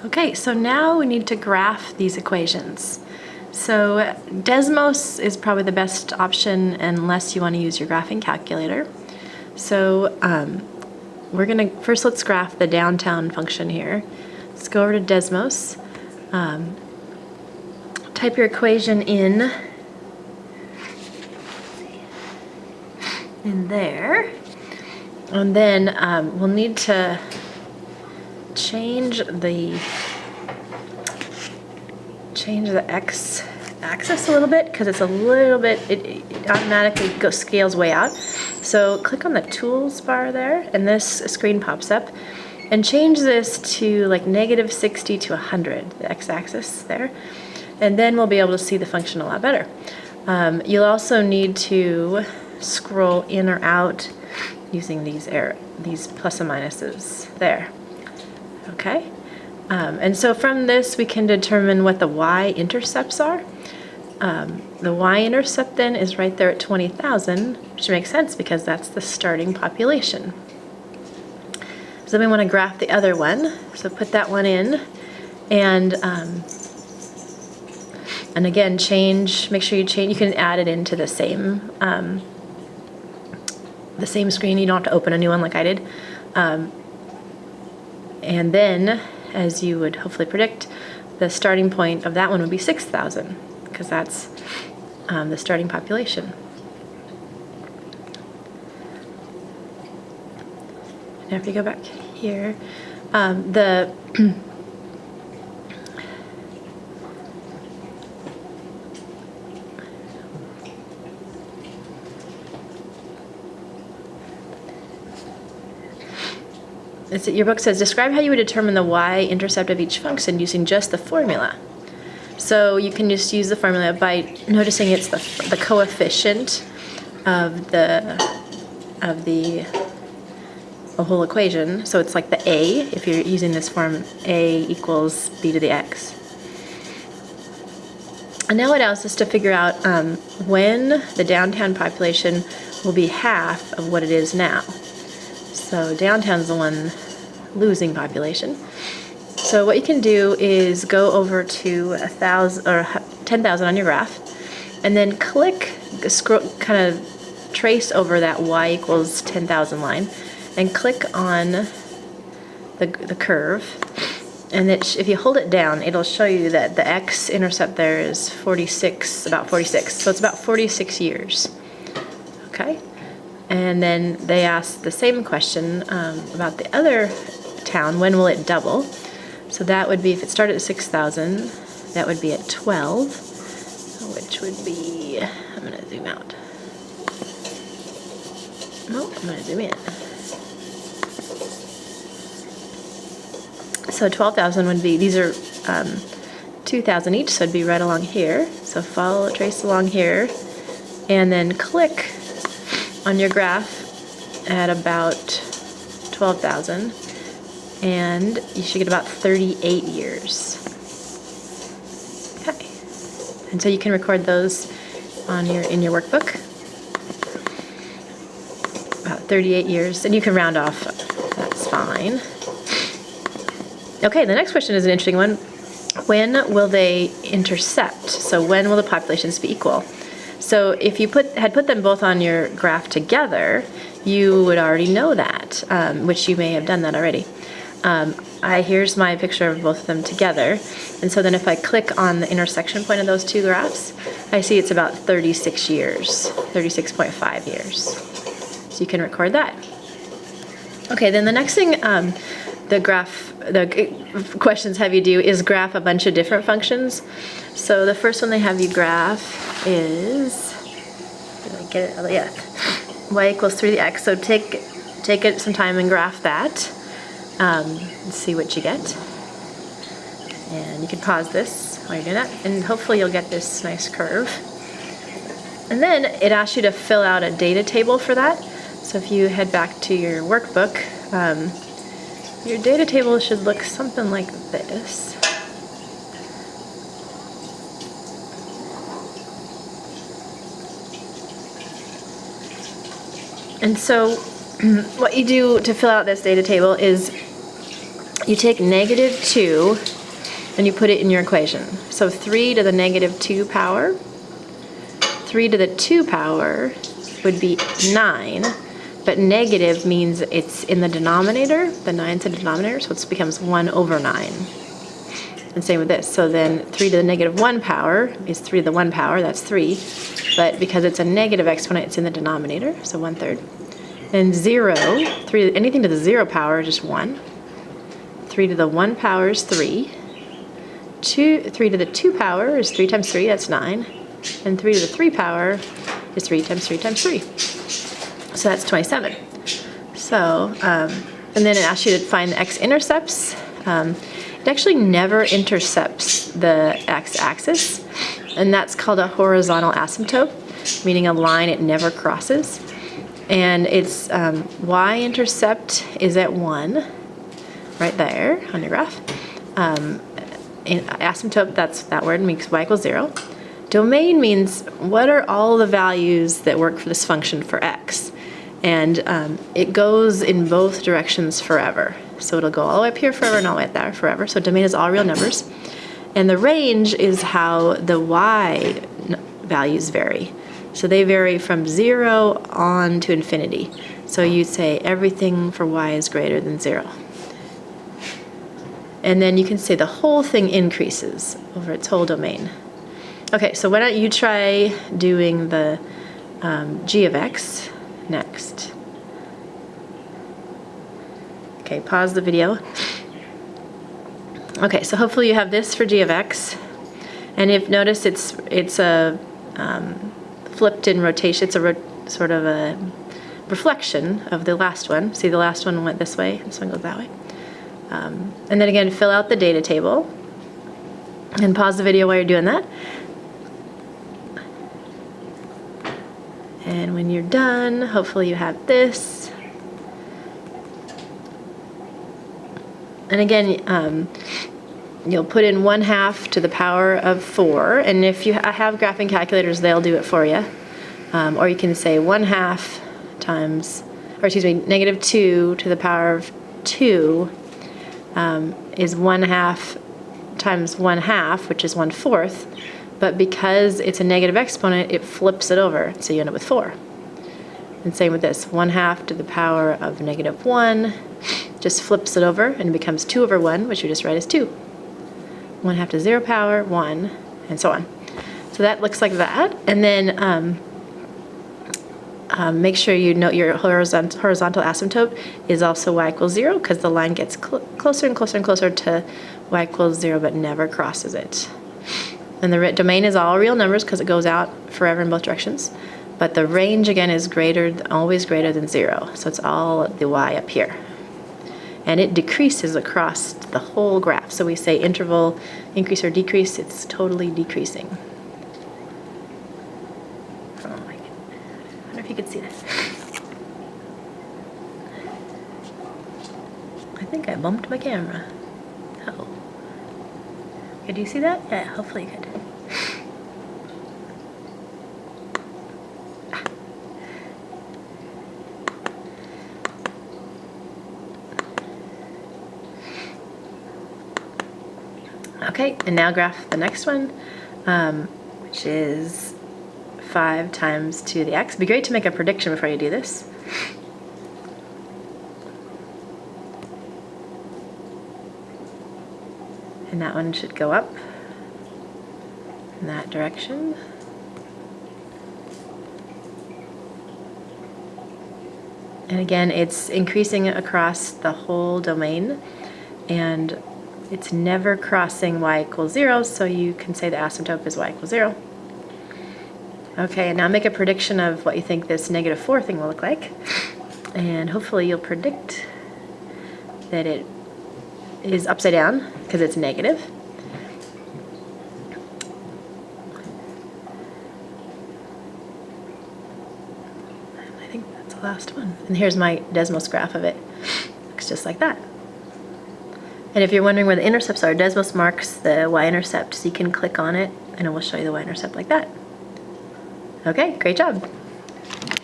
Okay, so now we need to graph these equations. So Desmos is probably the best option unless you want to use your graphing calculator. So let's graph the downtown function here. Let's go over to Desmos. Type your equation in there, and then we'll need to change the x-axis a little bit because it's a little bit, it automatically scales way out. So click on the tools bar there, and this screen pops up, and change this to like -60 to 100, the x-axis there, and then we'll be able to see the function a lot better. You'll also need to scroll in or out using these plus and minuses there. Okay, and so from this we can determine what the y-intercepts are. The y-intercept then is right there at 20,000, which makes sense because that's the starting population. So then we want to graph the other one, so put that one in, and again make sure you change. You can add it into the same screen. You don't have to open a new one like I did. And then, as you would hopefully predict, the starting point of that one would be 6,000, because that's the starting population. Now if you go back here, your book says, describe how you would determine the y-intercept of each function using just the formula. So you can just use the formula by noticing it's the coefficient of the whole equation. So it's like the a, if you're using this form, a equals b to the x. And now it allows us to figure out when the downtown population will be half of what it is now. So downtown's the one losing population. So what you can do is go over to 1,000 or 10,000 on your graph, and then scroll, kind of trace over that y equals 10,000 line, and click on the curve. And if you hold it down, it'll show you that the x-intercept there is about 46. So it's about 46 years. Okay. And then they asked the same question about the other town, when will it double? So that would be, if it started at 6,000, that would be at 12, which would be, I'm going to zoom out. No, I'm going to zoom in. So 12,000 would be, these are 2,000 each, so it'd be right along here. So trace along here, and then click on your graph at about 12,000, and you should get about 38 years. Okay, and so you can record those in your workbook. About 38 years, and you can round off. That's fine. Okay, the next question is an interesting one. When will they intercept? So when will the populations be equal? So if you had put them both on your graph together, you would already know that, which you may have done that already. Here's my picture of both of them together, and so then if I click on the intersection point of those two graphs, I see it's about 36 years, 36.5 years. So you can record that. Okay, then the next thing the questions have you do is graph a bunch of different functions. So the first one they have you graph is, did I get it? Oh, yeah, y equals 3 to the x. So take it some time and graph that. And see what you get. And you can pause this while you're doing that, and hopefully you'll get this nice curve. And then it asks you to fill out a data table for that. So if you head back to your workbook, your data table should look something like this. And so what you do to fill out this data table is you take -2 and you put it in your equation. So 3 to the negative 2 power, 3 to the 2 power would be 9, but negative means it's in the denominator, the 9's in the denominator, so it becomes 1 over 9. And same with this. So then 3 to the negative 1 power is 3 to the 1 power, that's 3. But because it's a negative exponent, it's in the denominator, so 1/3. And 0, anything to the 0 power is just 1. 3 to the 1 power is 3. 3 to the 2 power is 3 times 3, that's 9. And 3 to the 3 power is 3 times 3 times 3. So that's 27. So, and then it asks you to find the x-intercepts. It actually never intercepts the x-axis, and that's called a horizontal asymptote, meaning a line it never crosses. And its y-intercept is at 1, right there on your graph. In asymptote, that's that word, makes y equals 0. Domain means what are all the values that work for this function for x. And it goes in both directions forever. So it'll go all the way up here forever and all the way up there forever. So domain is all real numbers. And the range is how the y values vary. So they vary from 0 on to infinity. So you'd say everything for y is greater than 0. And then you can say the whole thing increases over its whole domain. Okay, so why don't you try doing the g of x next. Okay, pause the video. Okay, so hopefully you have this for g of x. And if notice it's a flipped in rotation, it's a sort of a reflection of the last one. See, the last one went this way, this one goes that way. And then again, fill out the data table and pause the video while you're doing that. And when you're done, hopefully you have this. And again, you'll put in 1/2 to the power of 4. And if you have graphing calculators, they'll do it for you. Or you can say 1/2 times, or excuse me, negative 2 to the power of 2 is 1/2 times 1/2, which is 1/4. But because it's a negative exponent, it flips it over, so you end up with 4. And same with this, 1/2 to the power of negative 1, just flips it over and it becomes 2 over 1, which you just write as 2. 1/2 to 0 power, 1, and so on. So that looks like that. And then make sure you note your horizontal asymptote is also y equals 0, because the line gets closer and closer and closer to y equals 0, but never crosses it. And the domain is all real numbers because it goes out forever in both directions. But the range, again, is always greater than 0. So it's all the y up here. And it decreases across the whole graph. So we say interval increase or decrease, it's totally decreasing. Oh my God. I wonder if you could see that. I think I bumped my camera. Oh. Could you see that? Yeah, hopefully you could. Okay, and now graph the next one, which is 5 times 2 to the x. It'd be great to make a prediction before you do this. And that one should go up in that direction. And again, it's increasing across the whole domain, and it's never crossing y equals 0, so you can say the asymptote is y equals 0. Okay, and now make a prediction of what you think this negative 4 thing will look like. And hopefully you'll predict that it is upside down, because it's negative. I think that's the last one. And here's my Desmos graph of it. Looks just like that. And if you're wondering where the intercepts are, Desmos marks the y-intercept, so you can click on it and it will show you the y-intercept like that. Okay, great job.